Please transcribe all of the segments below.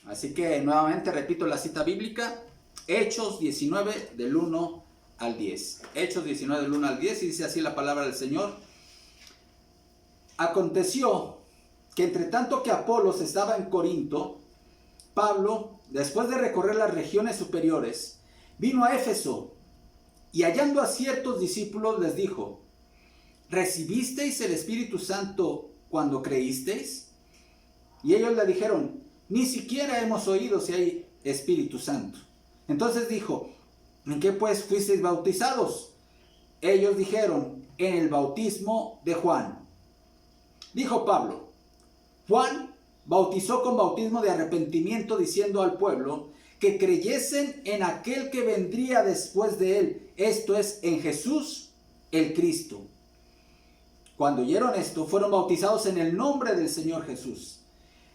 Así que nuevamente repito la cita bíblica, Hechos 19 del 1 al 10. Hechos 19 del 1 al 10 y dice así la palabra del Señor. Aconteció que entre tanto que Apolos estaba en Corinto, Pablo, después de recorrer las regiones superiores, vino a Éfeso y hallando a ciertos discípulos les dijo: ¿recibisteis el Espíritu Santo cuando creísteis? Y ellos le dijeron: ni siquiera hemos oído si hay Espíritu Santo. Entonces dijo: ¿en qué pues fuisteis bautizados? Ellos dijeron: en el bautismo de Juan. Dijo Pablo: Juan bautizó con bautismo de arrepentimiento, diciendo al pueblo que creyesen en aquel que vendría después de él, esto es, en Jesús el Cristo. Cuando oyeron esto, fueron bautizados en el nombre del Señor Jesús.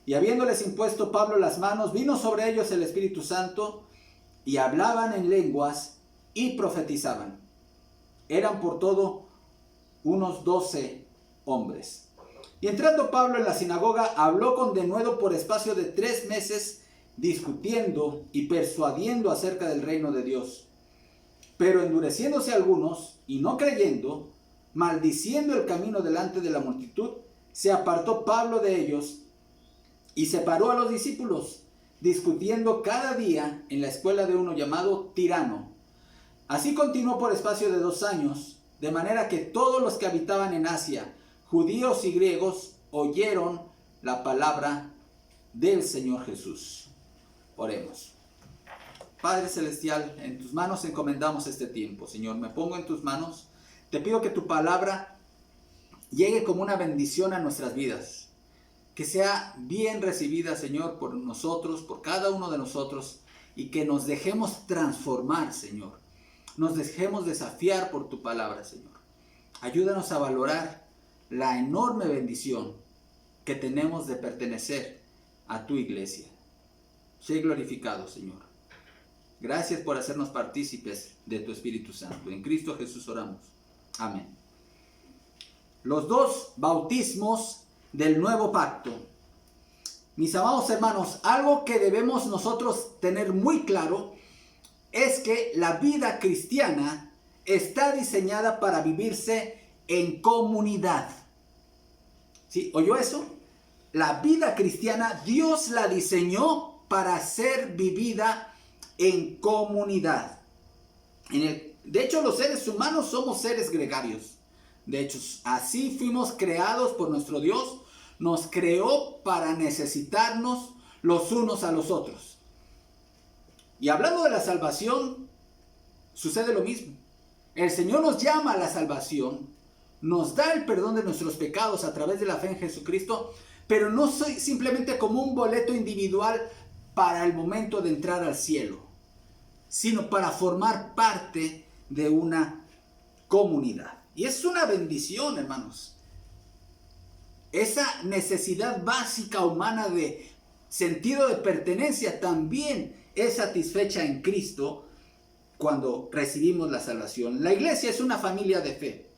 Y habiéndoles impuesto Pablo las manos, vino sobre ellos el Espíritu Santo, y hablaban en lenguas y profetizaban. Eran por todo unos 12 hombres. Y entrando Pablo en la sinagoga, habló con denuedo por espacio de 3 meses, discutiendo y persuadiendo acerca del reino de Dios. Pero endureciéndose algunos y no creyendo, maldiciendo el camino delante de la multitud, se apartó Pablo de ellos y separó a los discípulos, discutiendo cada día en la escuela de uno llamado Tirano. Así continuó por espacio de 2 años, de manera que todos los que habitaban en Asia, judíos y griegos, oyeron la palabra del Señor Jesús. Oremos. Padre Celestial, en tus manos encomendamos este tiempo. Señor, me pongo en tus manos. Te pido que tu palabra llegue como una bendición a nuestras vidas. Que sea bien recibida, Señor, por nosotros, por cada uno de nosotros. Y que nos dejemos transformar, Señor. Nos dejemos desafiar por tu palabra, Señor. Ayúdanos a valorar la enorme bendición que tenemos de pertenecer a tu iglesia. Sé glorificado, Señor. Gracias por hacernos partícipes de tu Espíritu Santo. En Cristo Jesús oramos. Amén. Los 2 bautismos del nuevo pacto. Mis amados hermanos, algo que debemos nosotros tener muy claro es que la vida cristiana está diseñada para vivirse en comunidad. ¿Sí? ¿Oyó eso? La vida cristiana, Dios la diseñó para ser vivida en comunidad. De hecho, los seres humanos somos seres gregarios. De hecho, así fuimos creados por nuestro Dios. Nos creó para necesitarnos los unos a los otros. Y hablando de la salvación, sucede lo mismo. El Señor nos llama a la salvación, nos da el perdón de nuestros pecados a través de la fe en Jesucristo, pero no simplemente como un boleto individual para el momento de entrar al cielo, sino para formar parte de una comunidad. Y es una bendición, hermanos. Esa necesidad básica humana de sentido de pertenencia también es satisfecha en Cristo cuando recibimos la salvación. La iglesia es una familia de fe.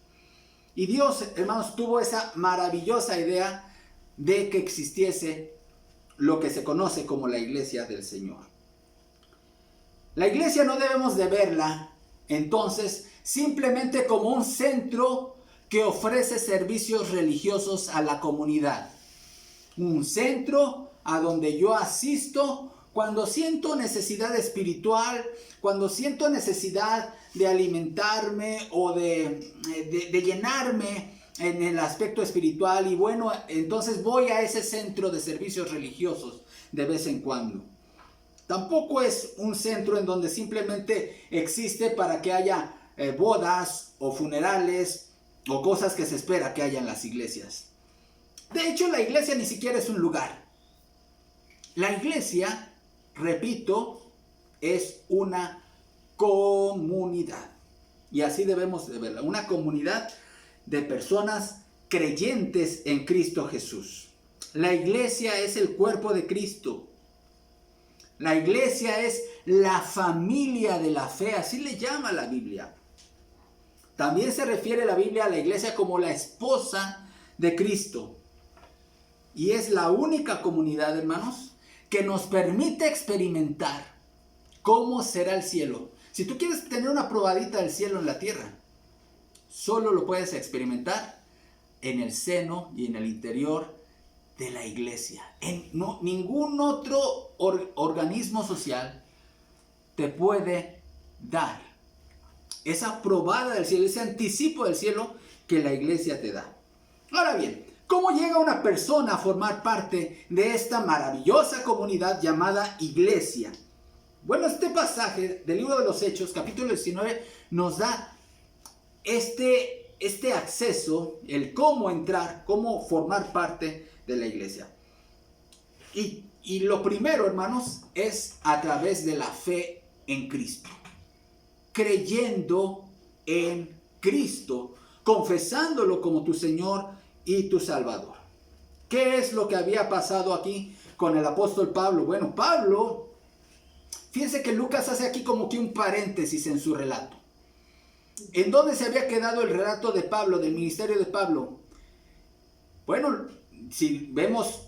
Y Dios, hermanos, tuvo esa maravillosa idea de que existiese lo que se conoce como la iglesia del Señor. La iglesia no debemos de verla, entonces, simplemente como un centro que ofrece servicios religiosos a la comunidad. Un centro a donde yo asisto cuando siento necesidad espiritual, cuando siento necesidad de alimentarme o de llenarme en el aspecto espiritual, y bueno, entonces voy a ese centro de servicios religiosos de vez en cuando. Tampoco es un centro en donde simplemente existe para que haya bodas o funerales o cosas que se espera que haya en las iglesias. De hecho, la iglesia ni siquiera es un lugar. La iglesia, repito, es una comunidad. Y así debemos de verla. Una comunidad de personas creyentes en Cristo Jesús. La iglesia es el cuerpo de Cristo. La iglesia es la familia de la fe. Así le llama la Biblia. También se refiere la Biblia a la iglesia como la esposa de Cristo. Y es la única comunidad, hermanos, que nos permite experimentar cómo será el cielo. Si tú quieres tener una probadita del cielo en la tierra, solo lo puedes experimentar en el seno y en el interior de la iglesia. Ningún otro organismo social te puede dar esa probada del cielo, ese anticipo del cielo que la iglesia te da. Ahora bien, ¿cómo llega una persona a formar parte de esta maravillosa comunidad llamada iglesia? Bueno, este pasaje del libro de los Hechos, capítulo 19, nos da este acceso, el cómo entrar, cómo formar parte de la iglesia. Y lo primero, hermanos, es a través de la fe en Cristo. Creyendo en Cristo, confesándolo como tu Señor y tu Salvador. ¿Qué es lo que había pasado aquí con el apóstol Pablo? Bueno, Pablo, fíjense que Lucas hace aquí como que un paréntesis en su relato. ¿En dónde se había quedado el relato de Pablo, del ministerio de Pablo? Bueno, si vemos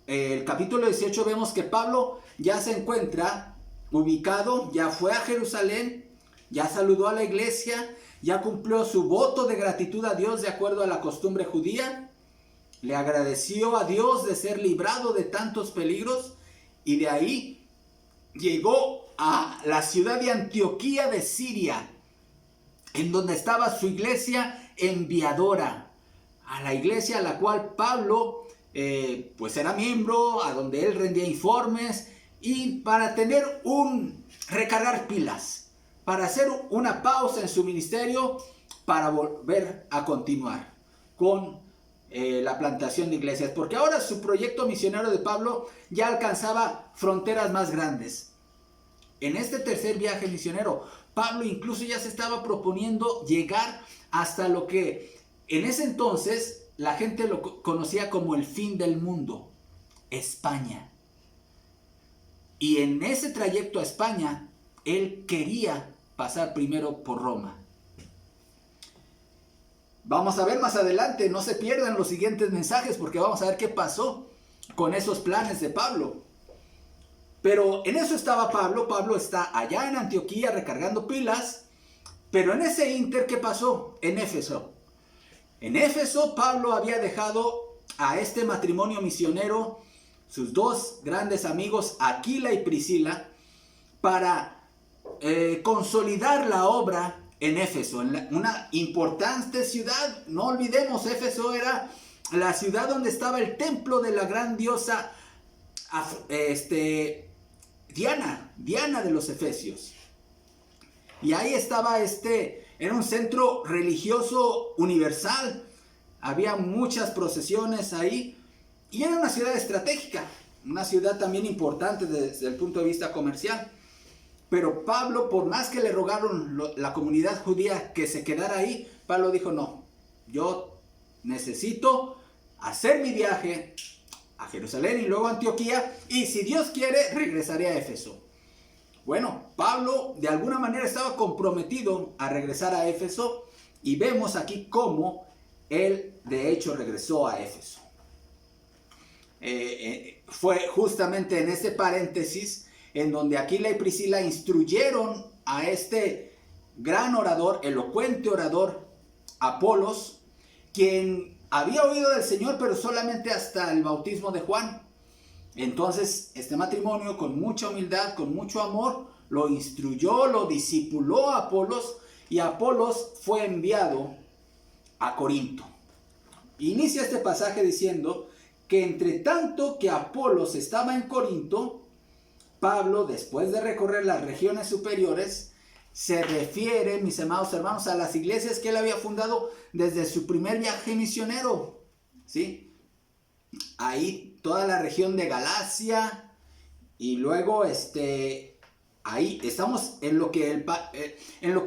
el capítulo 18, vemos que Pablo ya se encuentra ubicado, ya fue a Jerusalén, ya saludó a la iglesia, ya cumplió su voto de gratitud a Dios de acuerdo a la costumbre judía, le agradeció a Dios de ser librado de tantos peligros y de ahí llegó a la ciudad de Antioquía de Siria, en donde estaba su iglesia enviadora, a la iglesia a la cual Pablo pues era miembro, a donde él rendía informes y para tener recargar pilas, para hacer una pausa en su ministerio para volver a continuar con la plantación de iglesias, porque ahora su proyecto misionero de Pablo ya alcanzaba fronteras más grandes. En este tercer viaje misionero, Pablo incluso ya se estaba proponiendo llegar hasta lo que en ese entonces la gente lo conocía como el fin del mundo, España. Y en ese trayecto a España, él quería pasar primero por Roma. Vamos a ver más adelante, no se pierdan los siguientes mensajes porque vamos a ver qué pasó con esos planes de Pablo. Pero en eso estaba Pablo. Pablo está allá en Antioquía recargando pilas. Pero en ese ínter, ¿qué pasó? En Éfeso. En Éfeso, Pablo había dejado a este matrimonio misionero, sus dos grandes amigos, Aquila y Priscila, para consolidar la obra en Éfeso, en una importante ciudad. No olvidemos, Éfeso era la ciudad donde estaba el templo de la gran diosa Diana de los Efesios. Y ahí estaba era un centro religioso universal. Había muchas procesiones ahí. Y era una ciudad estratégica, una ciudad también importante desde el punto de vista comercial. Pero Pablo, por más que le rogaron la comunidad judía que se quedara ahí, Pablo dijo, no, yo necesito hacer mi viaje a Jerusalén y luego a Antioquía, y si Dios quiere, regresaré a Éfeso. Bueno, Pablo de alguna manera estaba comprometido a regresar a Éfeso, y vemos aquí cómo él de hecho regresó a Éfeso. Fue justamente en este paréntesis en donde Aquila y Priscila instruyeron a este gran orador, elocuente orador, Apolos, quien había oído del Señor, pero solamente hasta el bautismo de Juan. Entonces, este matrimonio, con mucha humildad, con mucho amor, lo instruyó, lo discipuló a Apolos, y Apolos fue enviado a Corinto. Inicia este pasaje diciendo que entre tanto que Apolos estaba en Corinto, Pablo, después de recorrer las regiones superiores, se refiere, mis amados hermanos, a las iglesias que él había fundado desde su primer viaje misionero, ¿sí? Ahí toda la región de Galacia, y luego ahí estamos en lo que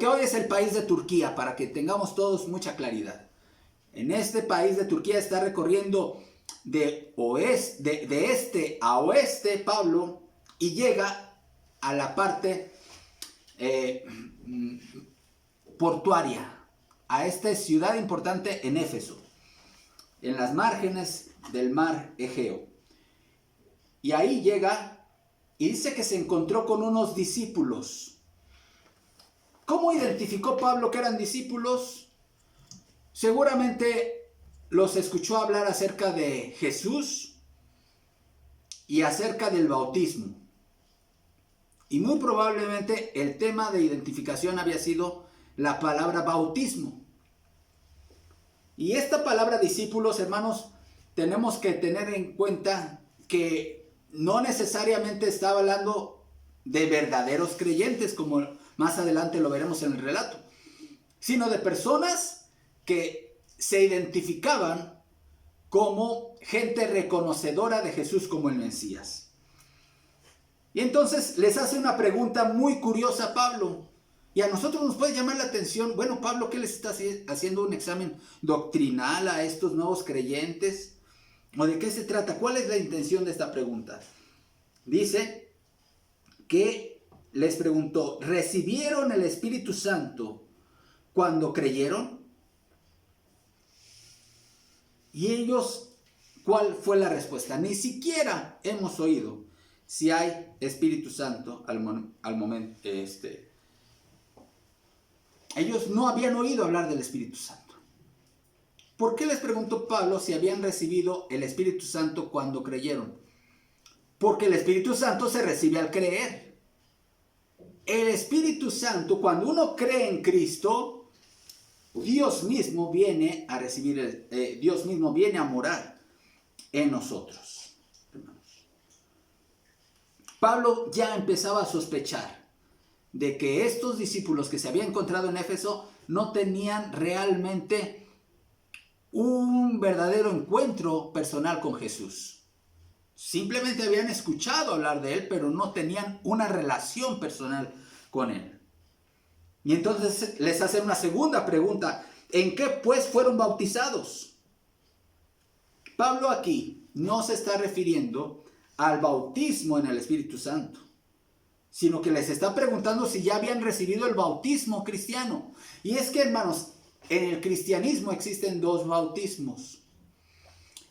hoy es el país de Turquía, para que tengamos todos mucha claridad. En este país de Turquía está recorriendo de este a oeste Pablo, y llega a la parte portuaria, a esta ciudad importante en Éfeso, en las márgenes del mar Egeo. Y ahí llega y dice que se encontró con unos discípulos. ¿Cómo identificó Pablo que eran discípulos? Seguramente los escuchó hablar acerca de Jesús y acerca del bautismo. Y muy probablemente el tema de identificación había sido la palabra bautismo. Y esta palabra discípulos, hermanos, tenemos que tener en cuenta que no necesariamente estaba hablando de verdaderos creyentes, como más adelante lo veremos en el relato, sino de personas que se identificaban como gente reconocedora de Jesús como el Mesías. Y entonces les hace una pregunta muy curiosa a Pablo. Y a nosotros nos puede llamar la atención, bueno, Pablo, ¿qué les está haciendo un examen doctrinal a estos nuevos creyentes? ¿O de qué se trata? ¿Cuál es la intención de esta pregunta? Dice que les preguntó, ¿recibieron el Espíritu Santo cuando creyeron? Y ellos, ¿cuál fue la respuesta? Ni siquiera hemos oído si hay Espíritu Santo al momento. Ellos no habían oído hablar del Espíritu Santo. ¿Por qué les preguntó Pablo si habían recibido el Espíritu Santo cuando creyeron? Porque el Espíritu Santo se recibe al creer. El Espíritu Santo, cuando uno cree en Cristo, Dios mismo viene a recibir, Dios mismo viene a morar en nosotros. Pablo ya empezaba a sospechar de que estos discípulos que se habían encontrado en Éfeso no tenían realmente un verdadero encuentro personal con Jesús. Simplemente habían escuchado hablar de él, pero no tenían una relación personal con él. Y entonces les hace una segunda pregunta. ¿En qué pues fueron bautizados? Pablo aquí no se está refiriendo al bautismo en el Espíritu Santo, sino que les está preguntando si ya habían recibido el bautismo cristiano. Y es que, hermanos, en el cristianismo existen dos bautismos.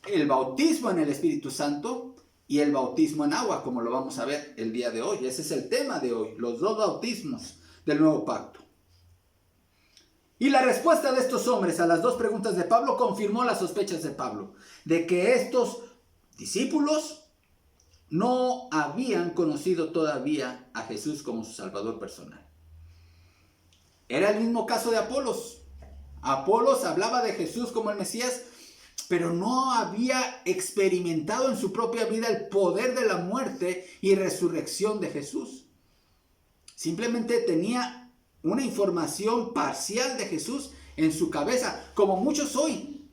El bautismo en el Espíritu Santo y el bautismo en agua, como lo vamos a ver el día de hoy. Ese es el tema de hoy, los dos bautismos del nuevo pacto. Y la respuesta de estos hombres a las dos preguntas de Pablo confirmó las sospechas de Pablo, de que estos discípulos no habían conocido todavía a Jesús como su Salvador personal. Era el mismo caso de Apolos. Apolos hablaba de Jesús como el Mesías, pero no había experimentado en su propia vida el poder de la muerte y resurrección de Jesús. Simplemente tenía una información parcial de Jesús en su cabeza, como muchos hoy.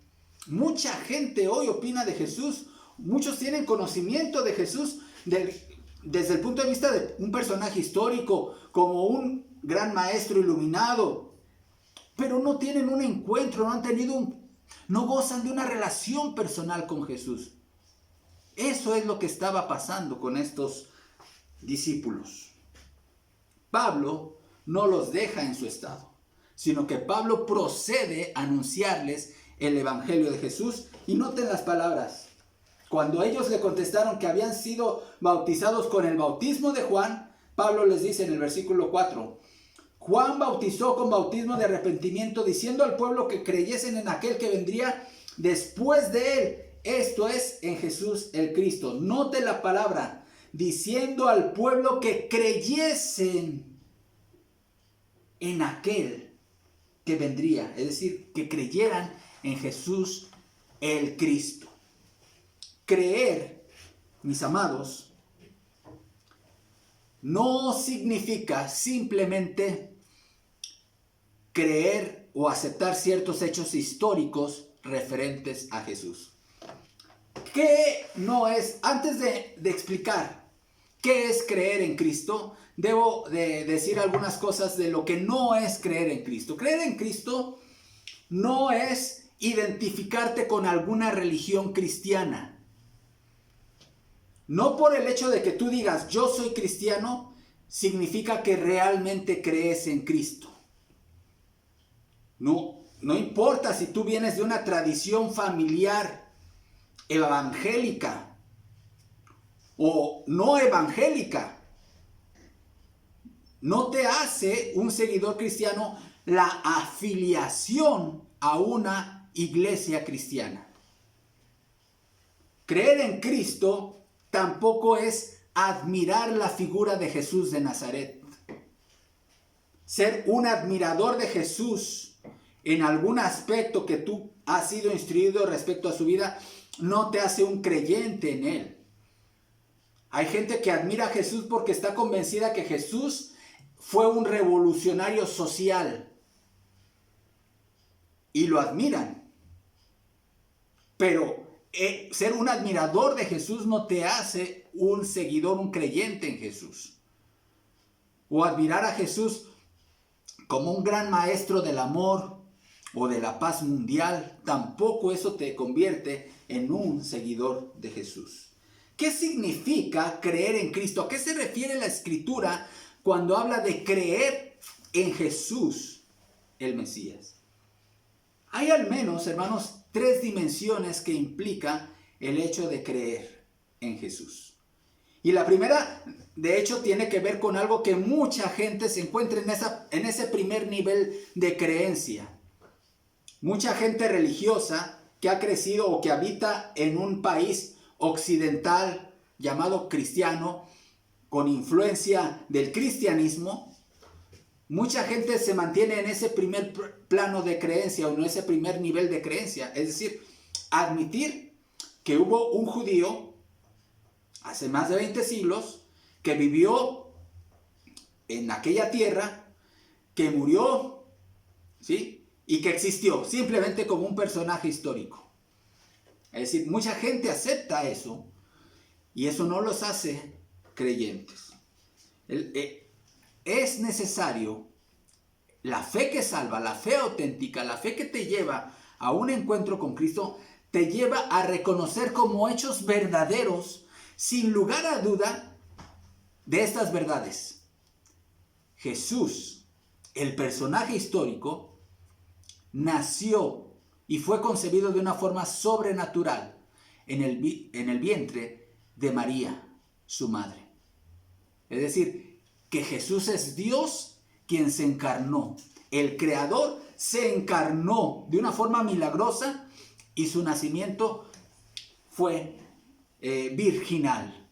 Mucha gente hoy opina de Jesús. Muchos tienen conocimiento de Jesús desde el punto de vista de un personaje histórico, como un gran maestro iluminado, pero no tienen un encuentro, no gozan de una relación personal con Jesús. Eso es lo que estaba pasando con estos discípulos. Pablo no los deja en su estado, sino que Pablo procede a anunciarles el evangelio de Jesús. Y noten las palabras. Cuando ellos le contestaron que habían sido bautizados con el bautismo de Juan, Pablo les dice en el versículo 4, Juan bautizó con bautismo de arrepentimiento, diciendo al pueblo que creyesen en aquel que vendría después de él, esto es, en Jesús el Cristo. Note la palabra, diciendo al pueblo que creyesen en aquel que vendría, es decir, que creyeran en Jesús el Cristo. Creer, mis amados, no significa simplemente creer o aceptar ciertos hechos históricos referentes a Jesús. ¿Qué no es? Antes de explicar qué es creer en Cristo, debo de decir algunas cosas de lo que no es creer en Cristo. Creer en Cristo no es identificarte con alguna religión cristiana. No por el hecho de que tú digas yo soy cristiano, significa que realmente crees en Cristo. No importa si tú vienes de una tradición familiar evangélica o no evangélica no te hace un seguidor cristiano la afiliación a una iglesia cristiana. Creer en Cristo tampoco es admirar la figura de Jesús de Nazaret. Ser un admirador de Jesús en algún aspecto que tú has sido instruido respecto a su vida no te hace un creyente en él. Hay gente que admira a Jesús porque está convencida que Jesús fue un revolucionario social y lo admiran. Pero ser un admirador de Jesús no te hace un seguidor, un creyente en Jesús. O admirar a Jesús como un gran maestro del amor o de la paz mundial, tampoco eso te convierte en un seguidor de Jesús. ¿Qué significa creer en Cristo? ¿A qué se refiere la Escritura cuando habla de creer en Jesús, el Mesías? Hay al menos, hermanos, 3 dimensiones que implica el hecho de creer en Jesús. Y la primera, de hecho, tiene que ver con algo que mucha gente se encuentra en ese primer nivel de creencia. Mucha gente religiosa que ha crecido o que habita en un país occidental llamado cristiano, con influencia del cristianismo, mucha gente se mantiene en ese primer plano de creencia o en ese primer nivel de creencia. Es decir, admitir que hubo un judío hace más de 20 siglos que vivió en aquella tierra, que murió, ¿sí? Y que existió simplemente como un personaje histórico. Es decir, mucha gente acepta eso y eso no los hace creyentes. Es necesario la fe que salva, la fe auténtica, la fe que te lleva a un encuentro con Cristo, te lleva a reconocer como hechos verdaderos, sin lugar a duda, de estas verdades. Jesús, el personaje histórico, nació y fue concebido de una forma sobrenatural en el vientre de María, su madre. Es decir, que Jesús es Dios quien se encarnó. El Creador se encarnó de una forma milagrosa y su nacimiento fue virginal.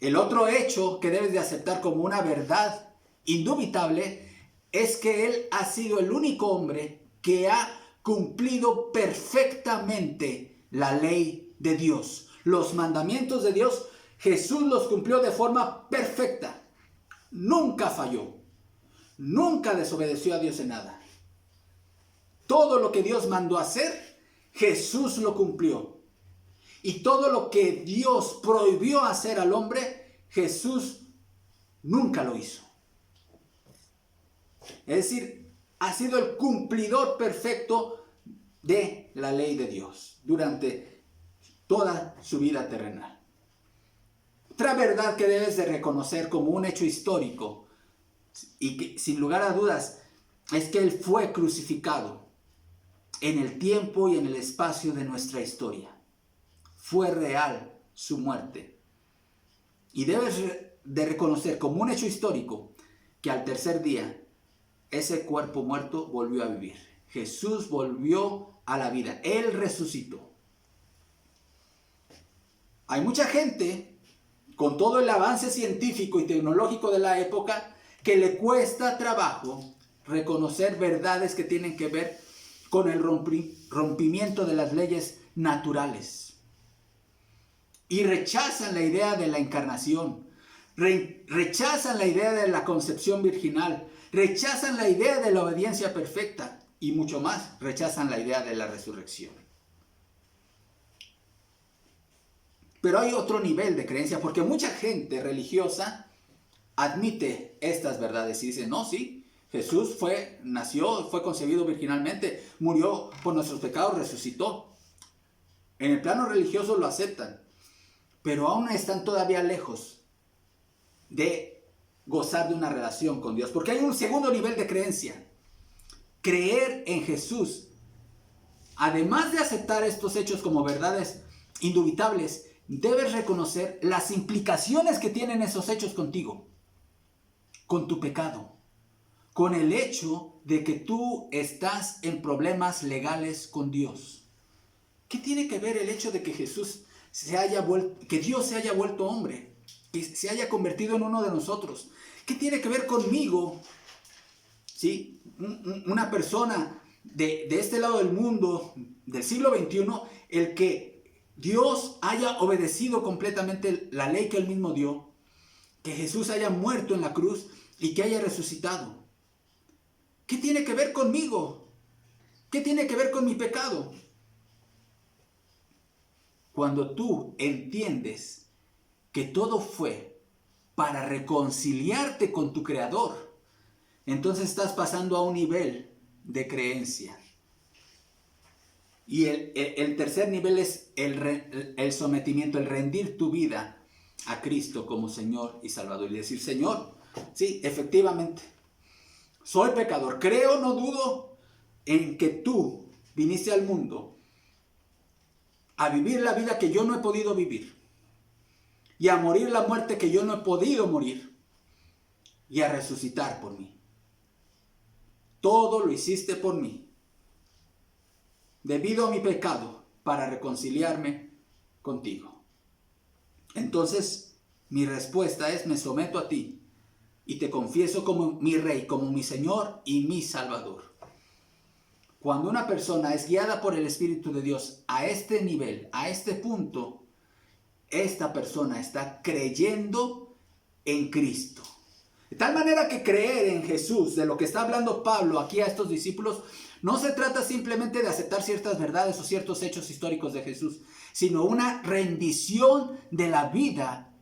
El otro hecho que debes de aceptar como una verdad indubitable es que Él ha sido el único hombre que ha cumplido perfectamente la ley de Dios. Los mandamientos de Dios, Jesús los cumplió de forma perfecta. Nunca falló. Nunca desobedeció a Dios en nada. Todo lo que Dios mandó hacer, Jesús lo cumplió. Y todo lo que Dios prohibió hacer al hombre, Jesús nunca lo hizo. Es decir, ha sido el cumplidor perfecto de la ley de Dios durante toda su vida terrenal. Otra verdad que debes de reconocer como un hecho histórico y que sin lugar a dudas es que Él fue crucificado en el tiempo y en el espacio de nuestra historia. Fue real su muerte. Y debes de reconocer como un hecho histórico que al tercer día ese cuerpo muerto volvió a vivir. Jesús volvió a la vida. Él resucitó. Hay mucha gente, con todo el avance científico y tecnológico de la época, que le cuesta trabajo reconocer verdades que tienen que ver con el rompimiento de las leyes naturales. Y rechazan la idea de la encarnación, rechazan la idea de la concepción virginal, rechazan la idea de la obediencia perfecta y mucho más, rechazan la idea de la resurrección. Pero hay otro nivel de creencia, porque mucha gente religiosa admite estas verdades y dice, no, sí, Jesús nació, fue concebido virginalmente, murió por nuestros pecados, resucitó. En el plano religioso lo aceptan, pero aún están todavía lejos de gozar de una relación con Dios, porque hay un segundo nivel de creencia. Creer en Jesús, además de aceptar estos hechos como verdades indubitables, debes reconocer las implicaciones que tienen esos hechos contigo, con tu pecado, con el hecho de que tú estás en problemas legales con Dios. ¿Qué tiene que ver el hecho de que que Dios se haya vuelto hombre, que se haya convertido en uno de nosotros? ¿Qué tiene que ver conmigo? ¿Sí? Una persona de este lado del mundo, del siglo XXI, el que Dios haya obedecido completamente la ley que Él mismo dio, que Jesús haya muerto en la cruz y que haya resucitado. ¿Qué tiene que ver conmigo? ¿Qué tiene que ver con mi pecado? Cuando tú entiendes que todo fue para reconciliarte con tu Creador, entonces estás pasando a un nivel de creencia. Y el tercer nivel es el sometimiento, el rendir tu vida a Cristo como Señor y Salvador. Y decir, Señor, sí, efectivamente, soy pecador. Creo, no dudo, en que tú viniste al mundo a vivir la vida que yo no he podido vivir. Y a morir la muerte que yo no he podido morir. Y a resucitar por mí. Todo lo hiciste por mí. Debido a mi pecado, para reconciliarme contigo. Entonces, mi respuesta es, me someto a ti y te confieso como mi Rey, como mi Señor y mi Salvador. Cuando una persona es guiada por el Espíritu de Dios a este nivel, a este punto, esta persona está creyendo en Cristo. De tal manera que creer en Jesús, de lo que está hablando Pablo aquí a estos discípulos, no se trata simplemente de aceptar ciertas verdades o ciertos hechos históricos de Jesús, sino una rendición de la vida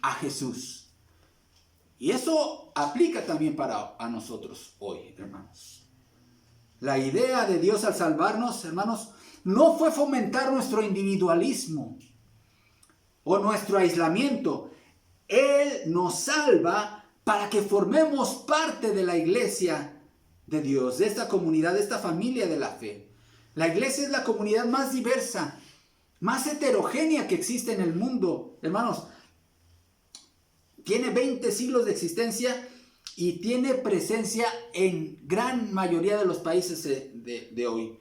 a Jesús. Y eso aplica también para a nosotros hoy, hermanos. La idea de Dios al salvarnos, hermanos, no fue fomentar nuestro individualismo o nuestro aislamiento. Él nos salva para que formemos parte de la iglesia de Dios, de esta comunidad, de esta familia de la fe. La iglesia es la comunidad más diversa, más heterogénea que existe en el mundo. Hermanos, tiene 20 siglos de existencia y tiene presencia en gran mayoría de los países de hoy.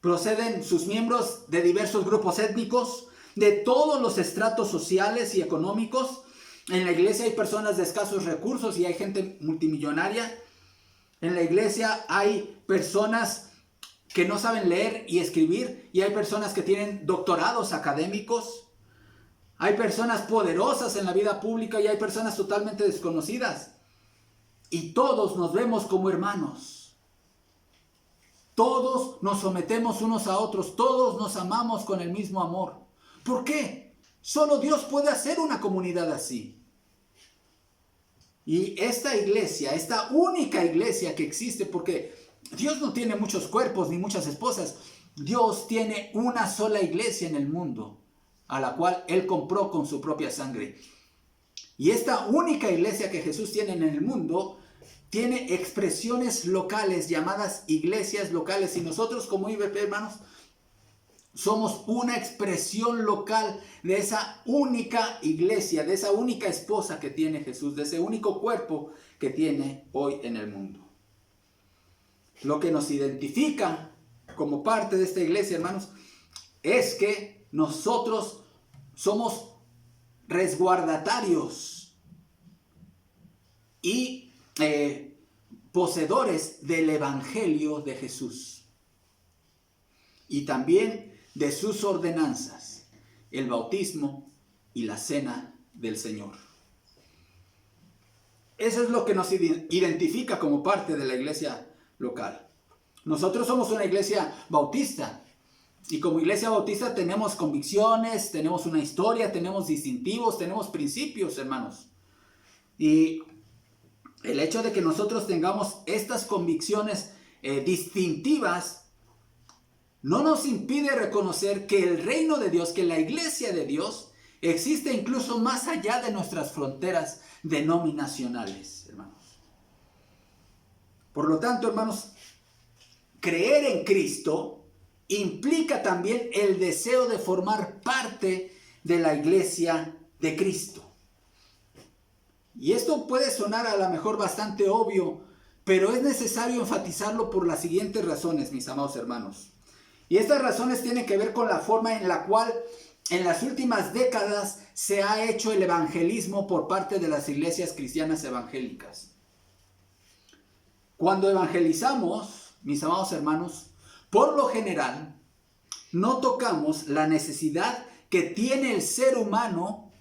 Proceden sus miembros de diversos grupos étnicos, de todos los estratos sociales y económicos. En la iglesia hay personas de escasos recursos y hay gente multimillonaria. En la iglesia hay personas que no saben leer y escribir y hay personas que tienen doctorados académicos. Hay personas poderosas en la vida pública y hay personas totalmente desconocidas. Y todos nos vemos como hermanos. Todos nos sometemos unos a otros. Todos nos amamos con el mismo amor. ¿Por qué? Solo Dios puede hacer una comunidad así. Y esta iglesia, esta única iglesia que existe, porque Dios no tiene muchos cuerpos ni muchas esposas. Dios tiene una sola iglesia en el mundo, a la cual Él compró con su propia sangre. Y esta única iglesia que Jesús tiene en el mundo, tiene expresiones locales llamadas iglesias locales. Y nosotros como IBP, hermanos, somos una expresión local de esa única iglesia, de esa única esposa que tiene Jesús, de ese único cuerpo que tiene hoy en el mundo. Lo que nos identifica como parte de esta iglesia, hermanos, es que nosotros somos resguardatarios y poseedores del Evangelio de Jesús. Y también de sus ordenanzas, el bautismo y la cena del Señor. Eso es lo que nos identifica como parte de la iglesia local. Nosotros somos una iglesia bautista y como iglesia bautista tenemos convicciones, tenemos una historia, tenemos distintivos, tenemos principios, hermanos. Y el hecho de que nosotros tengamos estas convicciones distintivas no nos impide reconocer que el reino de Dios, que la iglesia de Dios, existe incluso más allá de nuestras fronteras denominacionales, hermanos. Por lo tanto, hermanos, creer en Cristo implica también el deseo de formar parte de la iglesia de Cristo. Y esto puede sonar a lo mejor bastante obvio, pero es necesario enfatizarlo por las siguientes razones, mis amados hermanos. Y estas razones tienen que ver con la forma en la cual en las últimas décadas se ha hecho el evangelismo por parte de las iglesias cristianas evangélicas. Cuando evangelizamos, mis amados hermanos, por lo general no tocamos la necesidad que tiene el ser humano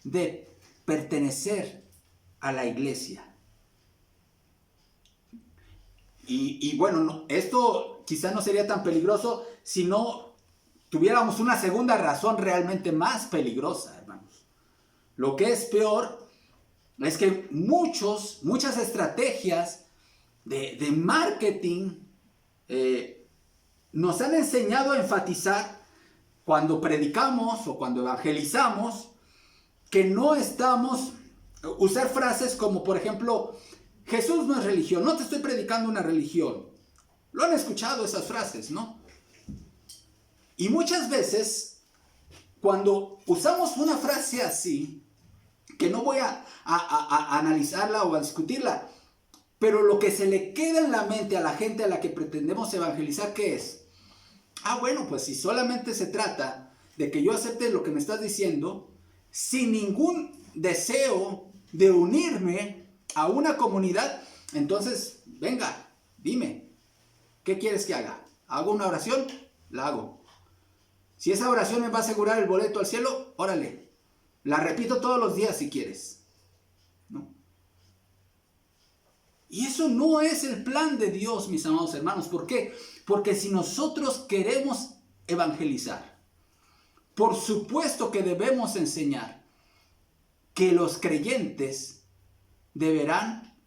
de pertenecer a la iglesia. Y bueno, esto quizá no sería tan peligroso si no tuviéramos una segunda razón realmente más peligrosa, hermanos. Lo que es peor es que muchas estrategias de marketing nos han enseñado a enfatizar cuando predicamos o cuando evangelizamos que no estamos, usar frases como por ejemplo, Jesús no es religión, no te estoy predicando una religión. Lo han escuchado esas frases, ¿no? Y muchas veces, cuando usamos una frase así, que no voy a analizarla o a discutirla, pero lo que se le queda en la mente a la gente a la que pretendemos evangelizar, ¿qué es? Bueno, pues si solamente se trata de que yo acepte lo que me estás diciendo, sin ningún deseo de unirme a una comunidad, entonces, venga, dime, ¿qué quieres que haga? ¿Hago una oración? La hago. Si esa oración me va a asegurar el boleto al cielo, órale, la repito todos los días si quieres, ¿no? Y eso no es el plan de Dios, mis amados hermanos. ¿Por qué? Porque si nosotros queremos evangelizar, por supuesto que debemos enseñar que los creyentes deberán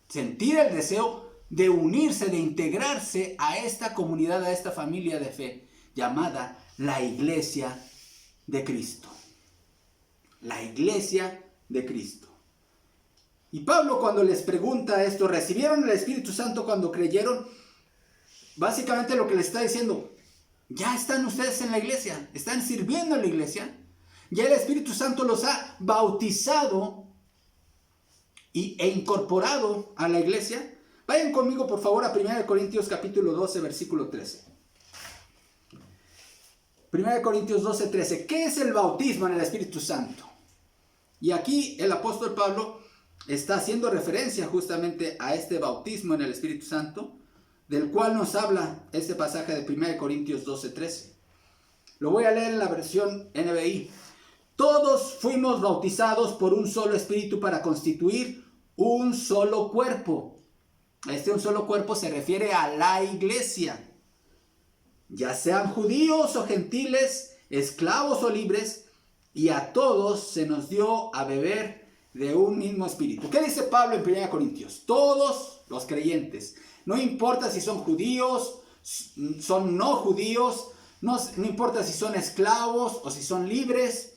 sentir el deseo de unirse, de integrarse a esta comunidad, a esta familia de fe llamada la Iglesia de Cristo. La Iglesia de Cristo. Y Pablo, cuando les pregunta esto, ¿recibieron el Espíritu Santo cuando creyeron? Básicamente lo que les está diciendo, ya están ustedes en la iglesia, están sirviendo en la iglesia, ya el Espíritu Santo los ha bautizado e incorporado a la iglesia. Vayan conmigo por favor a 1 Corintios capítulo 12, versículo 13. 1 Corintios 12, 13. ¿Qué es el bautismo en el Espíritu Santo? Y aquí el apóstol Pablo está haciendo referencia justamente a este bautismo en el Espíritu Santo, del cual nos habla este pasaje de 1 Corintios 12, 13. Lo voy a leer en la versión NBI. Todos fuimos bautizados por un solo espíritu para constituir un solo cuerpo. Un solo cuerpo se refiere a la iglesia. Ya sean judíos o gentiles, esclavos o libres, y a todos se nos dio a beber de un mismo espíritu. ¿Qué dice Pablo en 1 Corintios? Todos los creyentes, no importa si son judíos, son no judíos, no importa si son esclavos o si son libres,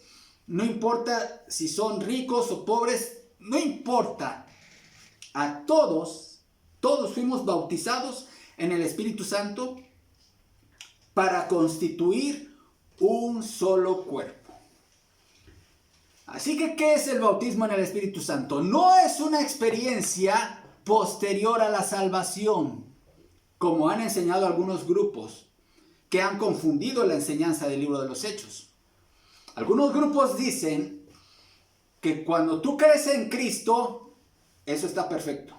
no importa si son ricos o pobres, no importa. A todos fuimos bautizados en el Espíritu Santo para constituir un solo cuerpo. Así que, ¿qué es el bautismo en el Espíritu Santo? No es una experiencia posterior a la salvación, como han enseñado algunos grupos que han confundido la enseñanza del libro de los Hechos. Algunos grupos dicen que cuando tú crees en Cristo, eso está perfecto.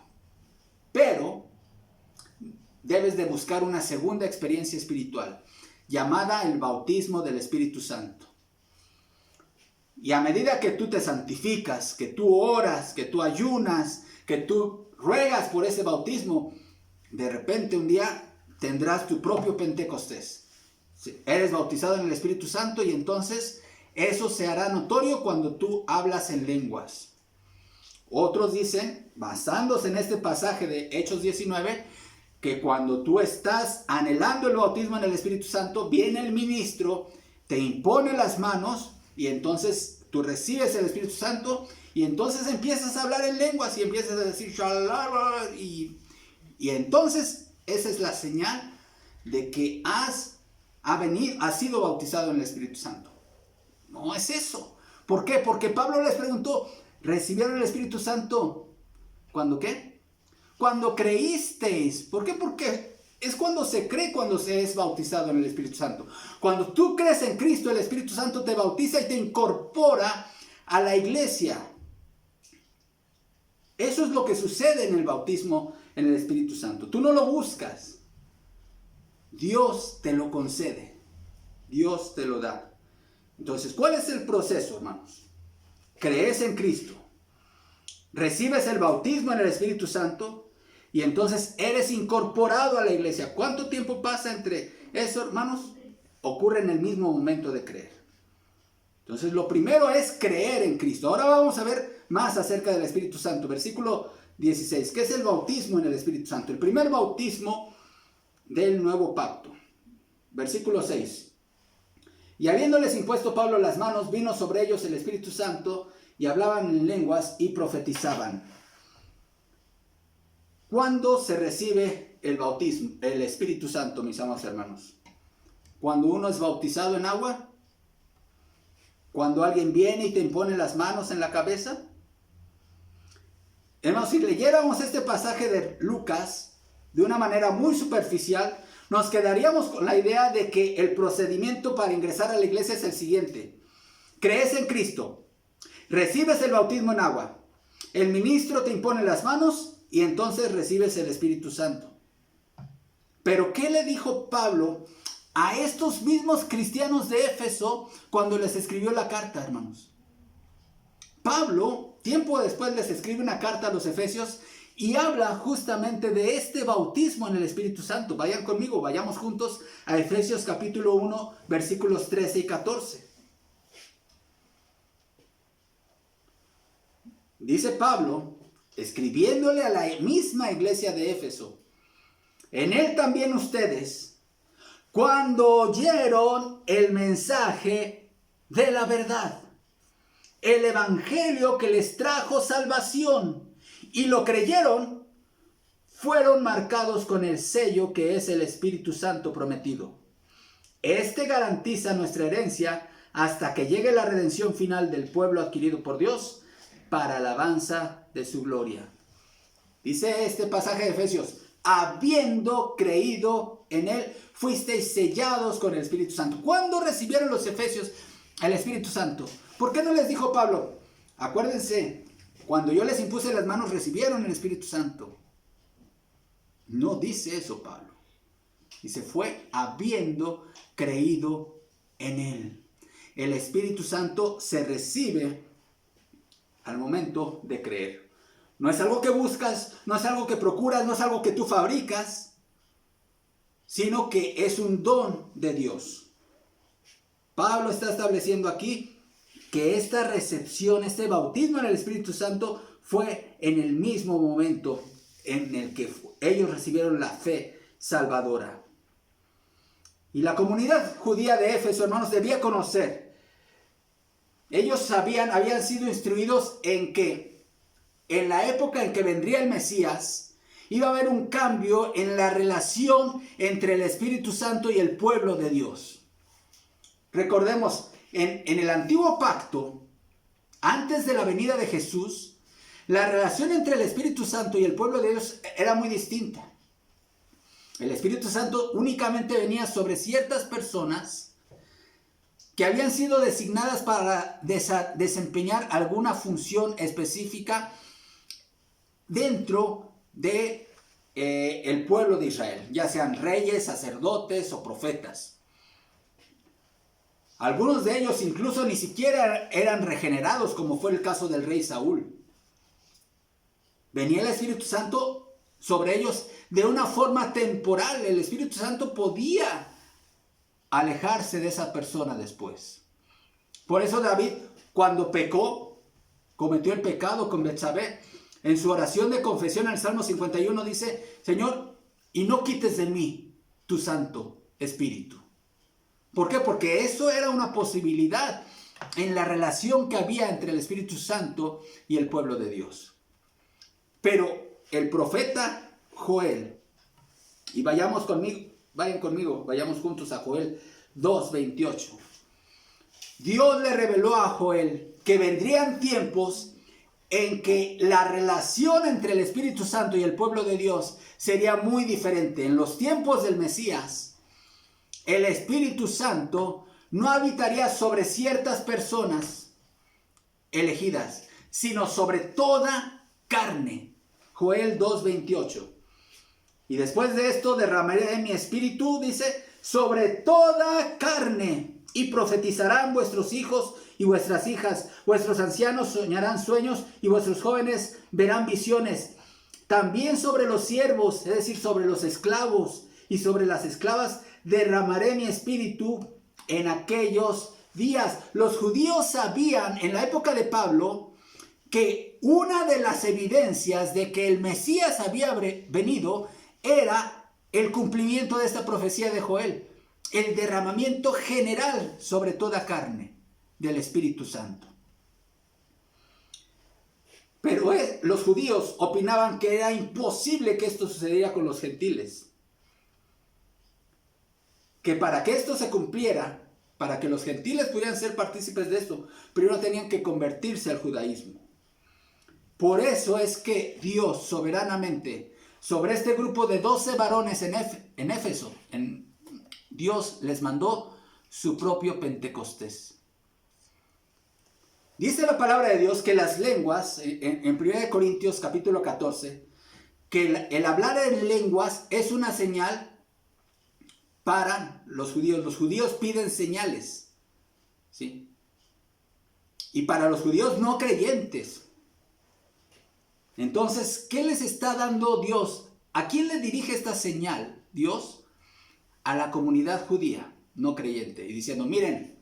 Pero debes de buscar una segunda experiencia espiritual, llamada el bautismo del Espíritu Santo. Y a medida que tú te santificas, que tú oras, que tú ayunas, que tú ruegas por ese bautismo, de repente un día tendrás tu propio Pentecostés. Eres bautizado en el Espíritu Santo y entonces eso se hará notorio cuando tú hablas en lenguas. Otros dicen, basándose en este pasaje de Hechos 19, que cuando tú estás anhelando el bautismo en el Espíritu Santo, viene el ministro, te impone las manos y entonces tú recibes el Espíritu Santo y entonces empiezas a hablar en lenguas y empiezas a decir y entonces esa es la señal de que has sido bautizado en el Espíritu Santo. No es eso. ¿Por qué? Porque Pablo les preguntó, ¿recibieron el Espíritu Santo cuando qué? Cuando creísteis. ¿Por qué? Porque es cuando se cree, cuando se es bautizado en el Espíritu Santo. Cuando tú crees en Cristo, el Espíritu Santo te bautiza y te incorpora a la iglesia. Eso es lo que sucede en el bautismo en el Espíritu Santo. Tú no lo buscas. Dios te lo concede. Dios te lo da. Entonces, ¿cuál es el proceso, hermanos? Crees en Cristo. Recibes el bautismo en el Espíritu Santo. Y entonces eres incorporado a la iglesia. ¿Cuánto tiempo pasa entre eso, hermanos? Ocurre en el mismo momento de creer. Entonces, lo primero es creer en Cristo. Ahora vamos a ver más acerca del Espíritu Santo. Versículo 16. ¿Qué es el bautismo en el Espíritu Santo? El primer bautismo del nuevo pacto. Versículo 6. Y habiéndoles impuesto Pablo las manos, vino sobre ellos el Espíritu Santo y hablaban en lenguas y profetizaban. ¿Cuándo se recibe el bautismo, el Espíritu Santo, mis amados hermanos? ¿Cuando uno es bautizado en agua? ¿Cuando alguien viene y te impone las manos en la cabeza? Hermanos, si leyéramos este pasaje de Lucas de una manera muy superficial, nos quedaríamos con la idea de que el procedimiento para ingresar a la iglesia es el siguiente. Crees en Cristo, recibes el bautismo en agua, el ministro te impone las manos y entonces recibes el Espíritu Santo. Pero ¿qué le dijo Pablo a estos mismos cristianos de Éfeso cuando les escribió la carta, hermanos? Pablo, tiempo después, les escribe una carta a los Efesios y habla justamente de este bautismo en el Espíritu Santo. Vayan conmigo, vayamos juntos a Efesios capítulo 1, versículos 13 y 14. Dice Pablo, escribiéndole a la misma iglesia de Éfeso, en él también ustedes, cuando oyeron el mensaje de la verdad, el evangelio que les trajo salvación, y lo creyeron, fueron marcados con el sello que es el Espíritu Santo prometido. Este garantiza nuestra herencia hasta que llegue la redención final del pueblo adquirido por Dios para alabanza de su gloria. Dice este pasaje de Efesios, habiendo creído en él, fuisteis sellados con el Espíritu Santo. ¿Cuándo recibieron los efesios el Espíritu Santo? ¿Por qué no les dijo Pablo? Acuérdense, cuando yo les impuse las manos, recibieron el Espíritu Santo. No dice eso Pablo. Dice, fue habiendo creído en él. El Espíritu Santo se recibe al momento de creer. No es algo que buscas, no es algo que procuras, no es algo que tú fabricas, sino que es un don de Dios. Pablo está estableciendo aquí que esta recepción, este bautismo en el Espíritu Santo fue en el mismo momento en el que ellos recibieron la fe salvadora. Y la comunidad judía de Éfeso, hermanos, debía conocer. Ellos habían sido instruidos en que en la época en que vendría el Mesías, iba a haber un cambio en la relación entre el Espíritu Santo y el pueblo de Dios. Recordemos, en el antiguo pacto, antes de la venida de Jesús, la relación entre el Espíritu Santo y el pueblo de Dios era muy distinta. El Espíritu Santo únicamente venía sobre ciertas personas que habían sido designadas para desempeñar alguna función específica dentro de el pueblo de Israel, ya sean reyes, sacerdotes o profetas. Algunos de ellos incluso ni siquiera eran regenerados, como fue el caso del rey Saúl. Venía el Espíritu Santo sobre ellos de una forma temporal. El Espíritu Santo podía alejarse de esa persona después. Por eso David, cuando pecó, cometió el pecado con Betsabé, en su oración de confesión en el Salmo 51 dice, Señor, y no quites de mí tu Santo Espíritu. ¿Por qué? Porque eso era una posibilidad en la relación que había entre el Espíritu Santo y el pueblo de Dios. Pero el profeta Joel, y vayamos conmigo Vayan conmigo, vayamos juntos a Joel 2:28. Dios le reveló a Joel que vendrían tiempos en que la relación entre el Espíritu Santo y el pueblo de Dios sería muy diferente. En los tiempos del Mesías, el Espíritu Santo no habitaría sobre ciertas personas elegidas, sino sobre toda carne. Joel 2:28. Y después de esto derramaré mi espíritu, dice, sobre toda carne, y profetizarán vuestros hijos y vuestras hijas, vuestros ancianos soñarán sueños y vuestros jóvenes verán visiones. También sobre los siervos, es decir, sobre los esclavos y sobre las esclavas, derramaré mi espíritu en aquellos días. Los judíos sabían en la época de Pablo que una de las evidencias de que el Mesías había venido era el cumplimiento de esta profecía de Joel, el derramamiento general sobre toda carne del Espíritu Santo. Pero los judíos opinaban que era imposible que esto sucediera con los gentiles. Que para que esto se cumpliera, para que los gentiles pudieran ser partícipes de esto, primero tenían que convertirse al judaísmo. Por eso es que Dios soberanamente, sobre este grupo de 12 varones en Éfeso, Dios les mandó su propio Pentecostés. Dice la palabra de Dios que las lenguas, en 1 Corintios capítulo 14, que el hablar en lenguas es una señal para los judíos. Los judíos piden señales, ¿sí? Y para los judíos no creyentes. Entonces, ¿qué les está dando Dios? ¿A quién le dirige esta señal Dios? A la comunidad judía no creyente. Y diciendo, miren,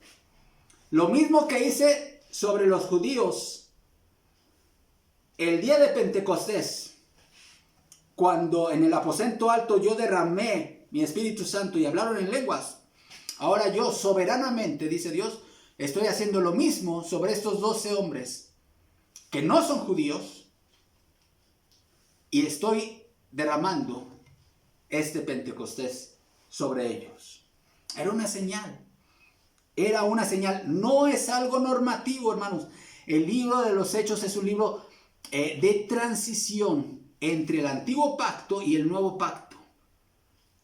lo mismo que hice sobre los judíos el día de Pentecostés, cuando en el aposento alto yo derramé mi Espíritu Santo y hablaron en lenguas, ahora yo soberanamente, dice Dios, estoy haciendo lo mismo sobre estos 12 hombres que no son judíos, y estoy derramando este Pentecostés sobre ellos. Era una señal. Era una señal. No es algo normativo, hermanos. El libro de los Hechos es un libro de transición entre el antiguo pacto y el nuevo pacto.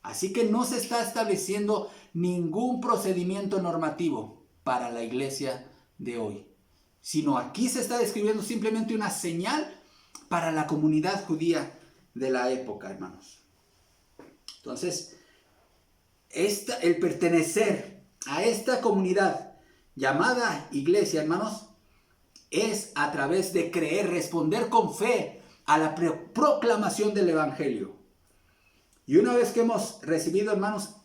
Así que no se está estableciendo ningún procedimiento normativo para la iglesia de hoy, sino aquí se está describiendo simplemente una señal para la comunidad judía de la época, hermanos. Entonces, el pertenecer a esta comunidad llamada iglesia, hermanos, es a través de creer, responder con fe a la proclamación del evangelio. Y una vez que hemos recibido, hermanos,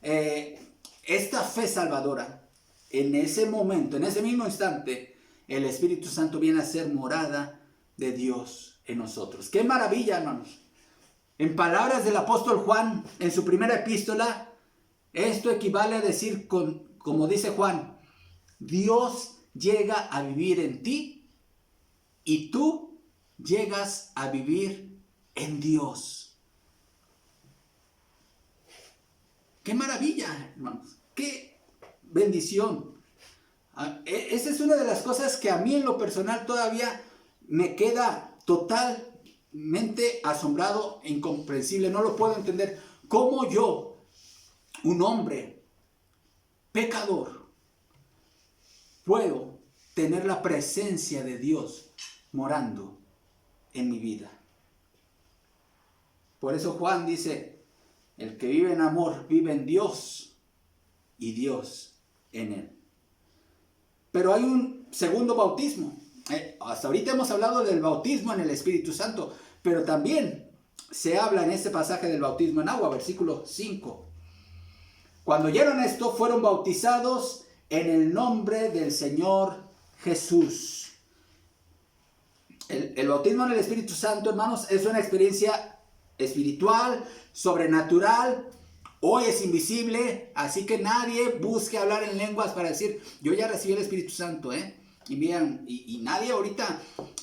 esta fe salvadora, en ese momento, en ese mismo instante, el Espíritu Santo viene a ser morada de Dios en nosotros. ¡Qué maravilla, hermanos! En palabras del apóstol Juan, en su primera epístola, esto equivale a decir, como dice Juan, Dios llega a vivir en ti y tú llegas a vivir en Dios. ¡Qué maravilla, hermanos! ¡Qué bendición! Esa es una de las cosas que a mí en lo personal todavía me queda totalmente asombrado e incomprensible. No lo puedo entender. ¿Cómo yo, un hombre pecador, puedo tener la presencia de Dios morando en mi vida? Por eso Juan dice, el que vive en amor vive en Dios y Dios en él. Pero hay un segundo bautismo. Hasta ahorita hemos hablado del bautismo en el Espíritu Santo, pero también se habla en este pasaje del bautismo en agua, versículo 5. Cuando oyeron esto, fueron bautizados en el nombre del Señor Jesús. El bautismo en el Espíritu Santo, hermanos, es una experiencia espiritual, sobrenatural. Hoy es invisible, así que nadie busque hablar en lenguas para decir, yo ya recibí el Espíritu Santo, Y miren, y nadie ahorita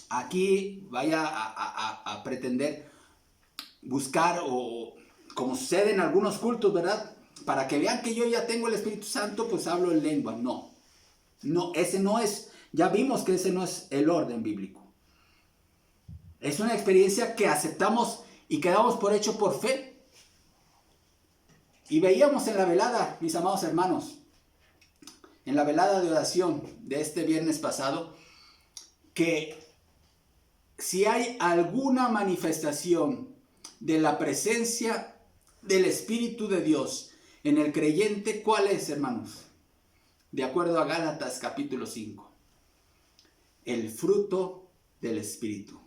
aquí vaya a pretender buscar o como sucede en algunos cultos, ¿verdad? Para que vean que yo ya tengo el Espíritu Santo, pues hablo en lengua. No, ese no es, ya vimos que ese no es el orden bíblico. Es una experiencia que aceptamos y que damos por hecho por fe. Y veíamos en la velada, mis amados hermanos, en la velada de oración de este viernes pasado, que si hay alguna manifestación de la presencia del Espíritu de Dios en el creyente, ¿cuál es, hermanos? De acuerdo a Gálatas capítulo 5. El fruto del Espíritu.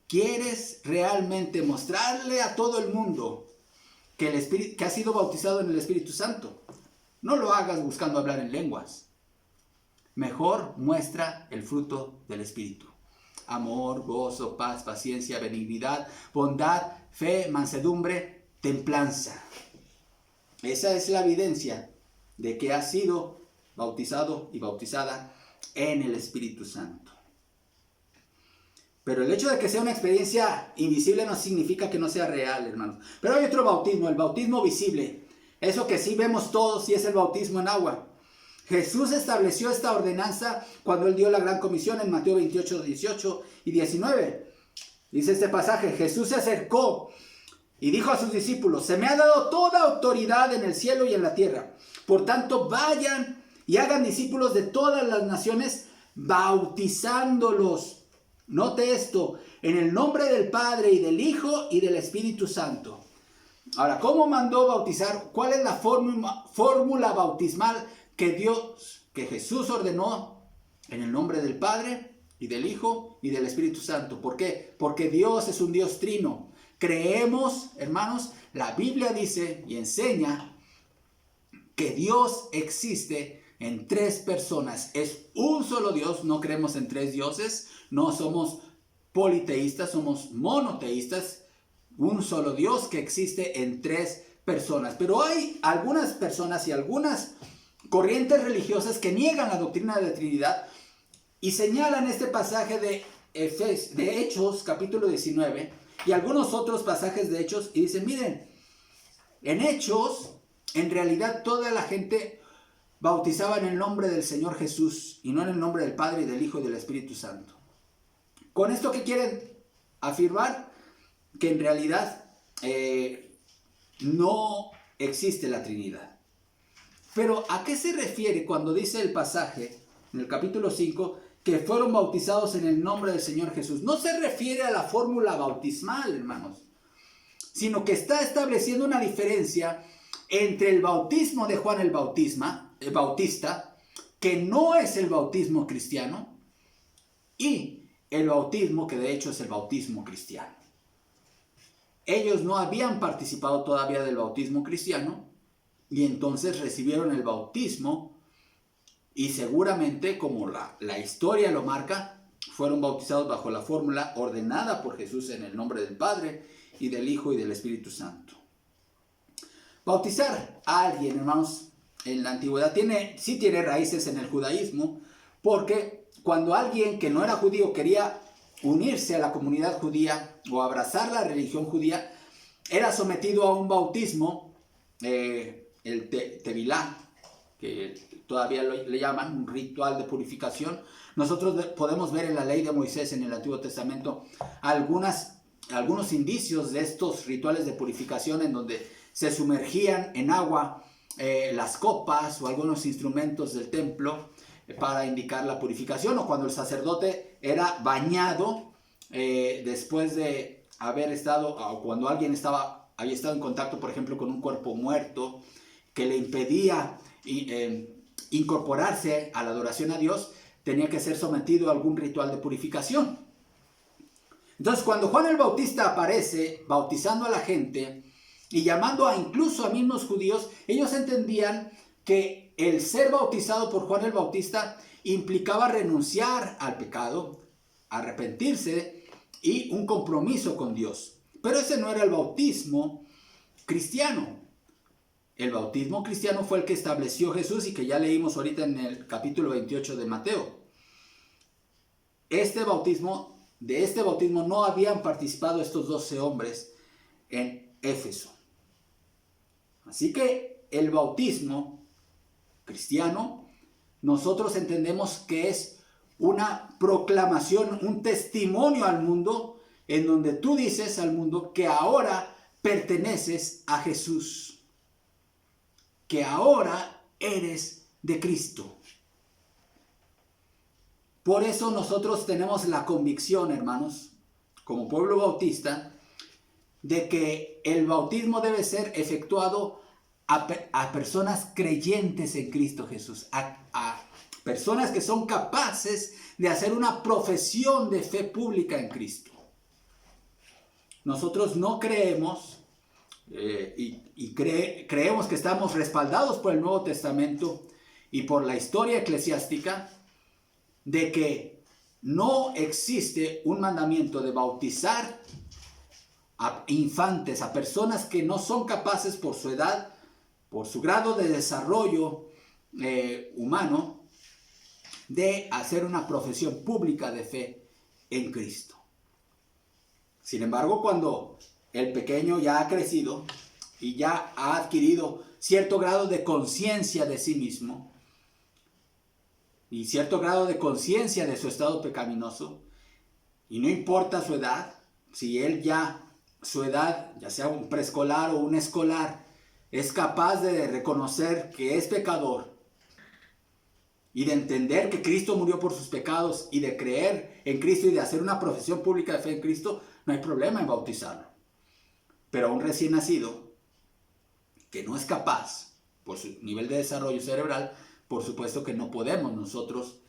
¿Quieres realmente mostrarle a todo el mundo que el Espíritu, que has sido bautizado en el Espíritu Santo? No lo hagas buscando hablar en lenguas. Mejor muestra el fruto del Espíritu. Amor, gozo, paz, paciencia, benignidad, bondad, fe, mansedumbre, templanza. Esa es la evidencia de que has sido bautizado y bautizada en el Espíritu Santo. Pero el hecho de que sea una experiencia invisible no significa que no sea real, hermanos. Pero hay otro bautismo, el bautismo visible. Eso que sí vemos todos y es el bautismo en agua. Jesús estableció esta ordenanza cuando Él dio la gran comisión en Mateo 28, 18 y 19. Dice este pasaje, Jesús se acercó y dijo a sus discípulos, se me ha dado toda autoridad en el cielo y en la tierra. Por tanto, vayan y hagan discípulos de todas las naciones, bautizándolos. Note esto, en el nombre del Padre y del Hijo y del Espíritu Santo. Ahora, ¿cómo mandó bautizar? ¿Cuál es la fórmula bautismal que Jesús ordenó? En el nombre del Padre y del Hijo y del Espíritu Santo. ¿Por qué? Porque Dios es un Dios trino. Creemos, hermanos, la Biblia dice y enseña que Dios existe en tres personas. Es un solo Dios, no creemos en tres dioses, no somos politeístas, somos monoteístas. Un solo Dios que existe en tres personas. Pero hay algunas personas y algunas corrientes religiosas que niegan la doctrina de la Trinidad y señalan este pasaje de Hechos, capítulo 19, y algunos otros pasajes de Hechos, y dicen, miren, en Hechos, en realidad toda la gente bautizaba en el nombre del Señor Jesús, y no en el nombre del Padre, y del Hijo, y del Espíritu Santo. ¿Con esto qué quieren afirmar? Que en realidad no existe la Trinidad. Pero ¿a qué se refiere cuando dice el pasaje, en el capítulo 5, que fueron bautizados en el nombre del Señor Jesús? No se refiere a la fórmula bautismal, hermanos, sino que está estableciendo una diferencia entre el bautismo de Juan el Bautista, que no es el bautismo cristiano, y el bautismo que de hecho es el bautismo cristiano. Ellos no habían participado todavía del bautismo cristiano y entonces recibieron el bautismo y seguramente, como la historia lo marca, fueron bautizados bajo la fórmula ordenada por Jesús en el nombre del Padre y del Hijo y del Espíritu Santo. Bautizar a alguien, hermanos, en la antigüedad sí tiene raíces en el judaísmo, porque cuando alguien que no era judío quería unirse a la comunidad judía o abrazar la religión judía, era sometido a un bautismo, el tevilá, que todavía le llaman un ritual de purificación. Nosotros podemos ver en la ley de Moisés en el Antiguo Testamento algunos indicios de estos rituales de purificación en donde se sumergían en agua las copas o algunos instrumentos del templo para indicar la purificación, o cuando el sacerdote era bañado después de haber estado, o cuando alguien había estado en contacto, por ejemplo, con un cuerpo muerto que le impedía incorporarse a la adoración a Dios, tenía que ser sometido a algún ritual de purificación. Entonces, cuando Juan el Bautista aparece bautizando a la gente y llamando incluso a mismos judíos, ellos entendían que el ser bautizado por Juan el Bautista implicaba renunciar al pecado, arrepentirse y un compromiso con Dios. Pero ese no era el bautismo cristiano. El bautismo cristiano fue el que estableció Jesús y que ya leímos ahorita en el capítulo 28 de Mateo. De este bautismo no habían participado estos 12 hombres en Éfeso. Así que el bautismo cristiano, nosotros entendemos que es una proclamación, un testimonio al mundo, en donde tú dices al mundo que ahora perteneces a Jesús, que ahora eres de Cristo. Por eso nosotros tenemos la convicción, hermanos, como pueblo bautista, de que el bautismo debe ser efectuado a personas creyentes en Cristo Jesús, a personas que son capaces de hacer una profesión de fe pública en Cristo. Nosotros no creemos creemos que estamos respaldados por el Nuevo Testamento y por la historia eclesiástica de que no existe un mandamiento de bautizar a infantes, a personas que no son capaces por su edad, por su grado de desarrollo humano, de hacer una profesión pública de fe en Cristo. Sin embargo, cuando el pequeño ya ha crecido y ya ha adquirido cierto grado de conciencia de sí mismo y cierto grado de conciencia de su estado pecaminoso, y no importa su edad, si él ya, su edad, ya sea un preescolar o un escolar, es capaz de reconocer que es pecador y de entender que Cristo murió por sus pecados y de creer en Cristo y de hacer una profesión pública de fe en Cristo, no hay problema en bautizarlo. Pero a un recién nacido que no es capaz, por su nivel de desarrollo cerebral, por supuesto que no podemos nosotros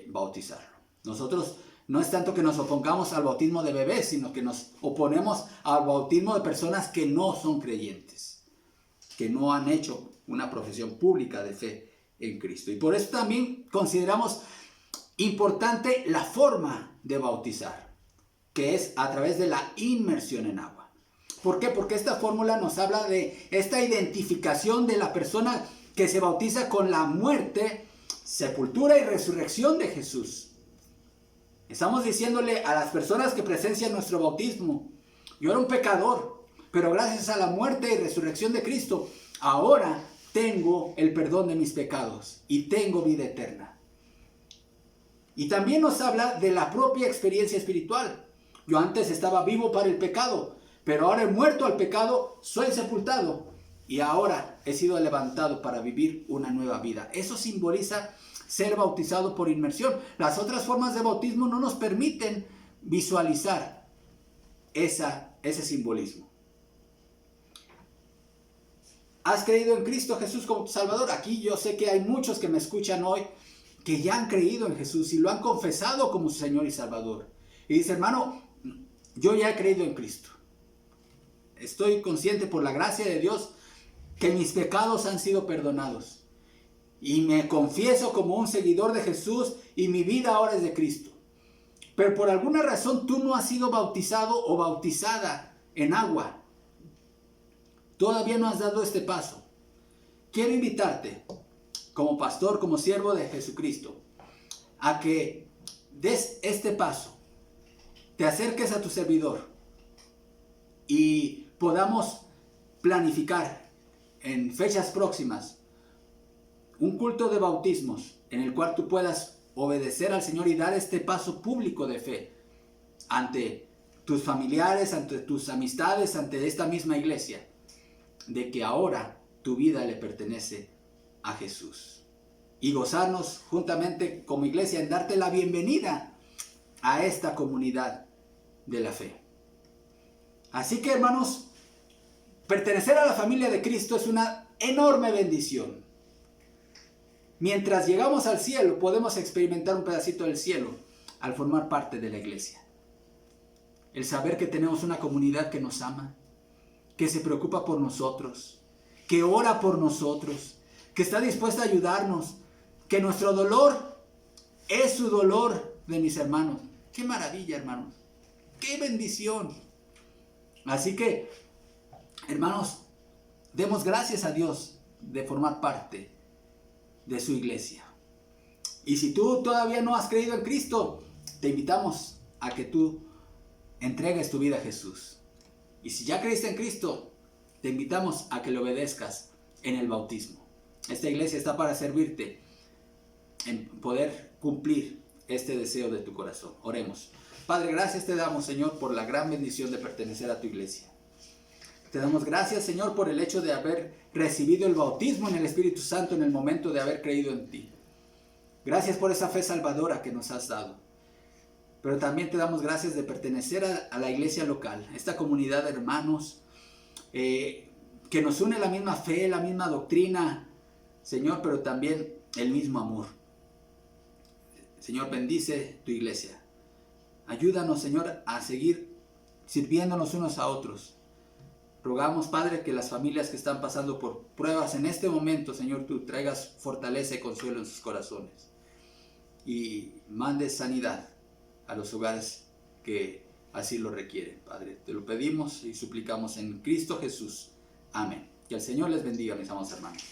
bautizarlo. Nosotros no es tanto que nos opongamos al bautismo de bebés, sino que nos oponemos al bautismo de personas que no son creyentes, que no han hecho una profesión pública de fe en Cristo. Y por eso también consideramos importante la forma de bautizar, que es a través de la inmersión en agua. ¿Por qué? Porque esta fórmula nos habla de esta identificación de la persona que se bautiza con la muerte, sepultura y resurrección de Jesús. Estamos diciéndole a las personas que presencian nuestro bautismo: yo era un pecador, pero gracias a la muerte y resurrección de Cristo, ahora tengo el perdón de mis pecados y tengo vida eterna. Y también nos habla de la propia experiencia espiritual. Yo antes estaba vivo para el pecado, pero ahora he muerto al pecado, soy sepultado y ahora he sido levantado para vivir una nueva vida. Eso simboliza ser bautizado por inmersión. Las otras formas de bautismo no nos permiten visualizar ese simbolismo. ¿Has creído en Cristo Jesús como tu Salvador? Aquí yo sé que hay muchos que me escuchan hoy que ya han creído en Jesús y lo han confesado como su Señor y Salvador. Y dice: hermano, yo ya he creído en Cristo. Estoy consciente por la gracia de Dios que mis pecados han sido perdonados. Y me confieso como un seguidor de Jesús y mi vida ahora es de Cristo. Pero por alguna razón tú no has sido bautizado o bautizada en agua. Todavía no has dado este paso. Quiero invitarte, como pastor, como siervo de Jesucristo, a que des este paso, te acerques a tu servidor y podamos planificar en fechas próximas un culto de bautismos en el cual tú puedas obedecer al Señor y dar este paso público de fe ante tus familiares, ante tus amistades, ante esta misma iglesia, de que ahora tu vida le pertenece a Jesús. Y gozarnos juntamente como iglesia en darte la bienvenida a esta comunidad de la fe. Así que, hermanos, pertenecer a la familia de Cristo es una enorme bendición. Mientras llegamos al cielo, podemos experimentar un pedacito del cielo al formar parte de la iglesia. El saber que tenemos una comunidad que nos ama, que se preocupa por nosotros, que ora por nosotros, que está dispuesta a ayudarnos, que nuestro dolor es su dolor de mis hermanos. ¡Qué maravilla, hermanos! ¡Qué bendición! Así que, hermanos, demos gracias a Dios de formar parte de su iglesia. Y si tú todavía no has creído en Cristo, te invitamos a que tú entregues tu vida a Jesús. Y si ya creíste en Cristo, te invitamos a que le obedezcas en el bautismo. Esta iglesia está para servirte en poder cumplir este deseo de tu corazón. Oremos. Padre, gracias te damos, Señor, por la gran bendición de pertenecer a tu iglesia. Te damos gracias, Señor, por el hecho de haber recibido el bautismo en el Espíritu Santo en el momento de haber creído en ti. Gracias por esa fe salvadora que nos has dado. Pero también te damos gracias de pertenecer a la iglesia local, esta comunidad de hermanos que nos une la misma fe, la misma doctrina, Señor, pero también el mismo amor. Señor, bendice tu iglesia. Ayúdanos, Señor, a seguir sirviéndonos unos a otros. Rogamos, Padre, que las familias que están pasando por pruebas en este momento, Señor, tú traigas fortaleza y consuelo en sus corazones. Y mandes sanidad a los hogares que así lo requieren, Padre. Te lo pedimos y suplicamos en Cristo Jesús. Amén. Que el Señor les bendiga, mis amados hermanos.